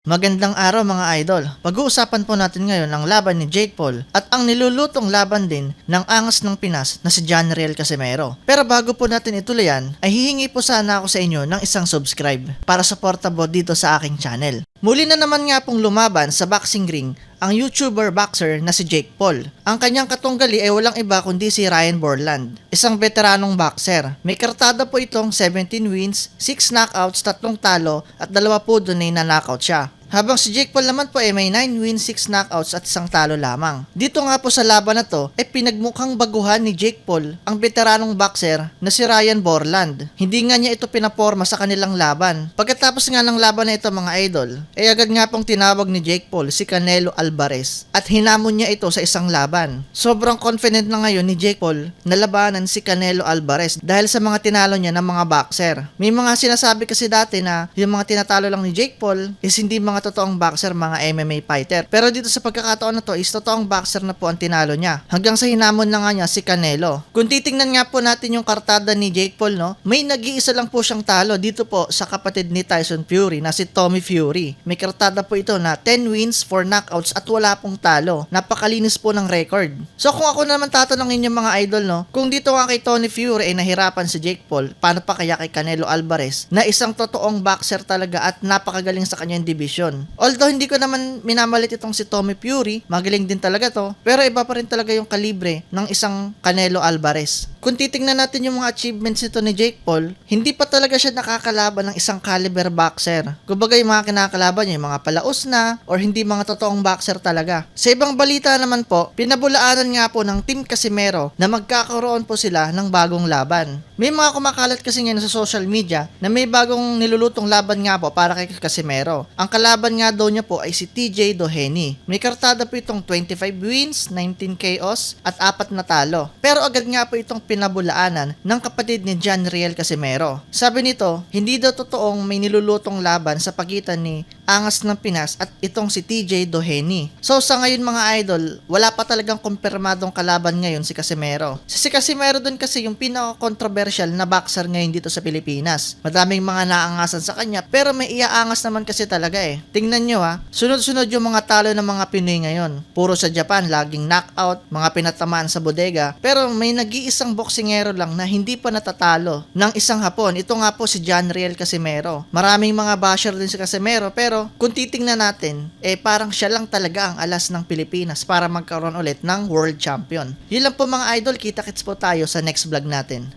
Magandang araw mga idol. Pag-uusapan po natin ngayon ang laban ni Jake Paul at ang nilulutong laban din ng angas ng Pinas na si John Riel Casimero. Pero bago po natin ituloy yan, ay hihingi po sana ako sa inyo ng isang subscribe para supportable dito sa aking channel. Muli na naman nga pong lumaban sa boxing ring ang YouTuber boxer na si Jake Paul. Ang kanyang katunggali ay walang iba kundi si Ryan Borland, isang veteranong boxer. May kartada po itong 17 wins, 6 knockouts, 3 talo at 2 po doon ay na-knockout siya. Habang si Jake Paul naman po ay may 9 wins, 6 knockouts at 1 talo lamang. Dito nga po sa laban na to ay pinagmukhang baguhan ni Jake Paul ang veteranong boxer na si Ryan Borland. Hindi nga niya ito pinaporma sa kanilang laban. Pagkatapos nga ng laban na ito mga idol, ay agad nga pong tinawag ni Jake Paul si Canelo Alvarez at hinamon niya ito sa isang laban. Sobrang confident na ngayon ni Jake Paul na labanan si Canelo Alvarez dahil sa mga tinalo niya ng mga boxer. May mga sinasabi kasi dati na yung mga tinatalo lang ni Jake Paul is hindi mga totoong boxer, mga MMA fighter. Pero dito sa pagkakataon na to is totoong boxer na po ang tinalo niya. Hanggang sa hinamon na nga niya si Canelo. Kung titingnan nga po natin yung kartada ni Jake Paul, no, may nag-iisa lang po siyang talo dito po sa kapatid ni Tyson Fury na si Tommy Fury. May kartada po ito na 10 wins, 4 knockouts at wala pong talo. Napakalinis po ng record. So kung ako naman tatanungin yung mga idol, no, kung dito nga kay Tony Fury ay nahirapan si Jake Paul, paano pa kaya kay Canelo Alvarez na isang totoong boxer talaga at napakagaling sa kanyang division. Although hindi ko naman minamalit itong si Tommy Fury, magaling din talaga to, pero iba pa rin talaga yung kalibre ng isang Canelo Alvarez. Kung titingnan natin yung mga achievements nito ni Jake Paul, hindi pa talaga siya nakakalaban ng isang caliber boxer. Kumbaga yung mga kinakalaban niya, yung mga palaos na or hindi mga totoong boxer talaga. Sa ibang balita naman po, pinabulaanan nga po ng Team Casimero na magkakaroon po sila ng bagong laban. May mga kumakalat kasi ngayon sa social media na may bagong nilulutong laban nga po para kay Casimero. Ang kalaban nga daw niya po ay si TJ Doheny. May kartada po itong 25 wins, 19 KOs at 4 na talo. Pero agad nga po itong pinabulaanan ng kapatid ni John Riel Casimero. Sabi nito, hindi daw totoong may nilulutong laban sa pagitan ni angas ng Pinas at itong si TJ Doheny. So sa ngayon mga idol, wala pa talagang kumpirmadong kalaban ngayon si Casimero. Si Casimero dun kasi yung pinaka-controversial na boxer ngayon dito sa Pilipinas. Madaming mga naangasan sa kanya pero may iaangas naman kasi talaga eh. Tingnan nyo ha, sunod-sunod yung mga talo ng mga Pinoy ngayon. Puro sa Japan, laging knockout, mga pinatamaan sa bodega. Pero may nag-iisang boksingero lang na hindi pa natatalo ng isang Hapon. Ito nga po si John Riel Casimero. Maraming mga basher din si Casimero pero kung titingnan natin, parang siya lang talaga ang alas ng Pilipinas para magkaroon ulit ng world champion. Yun lang po mga idol, kita-kits po tayo sa next vlog natin.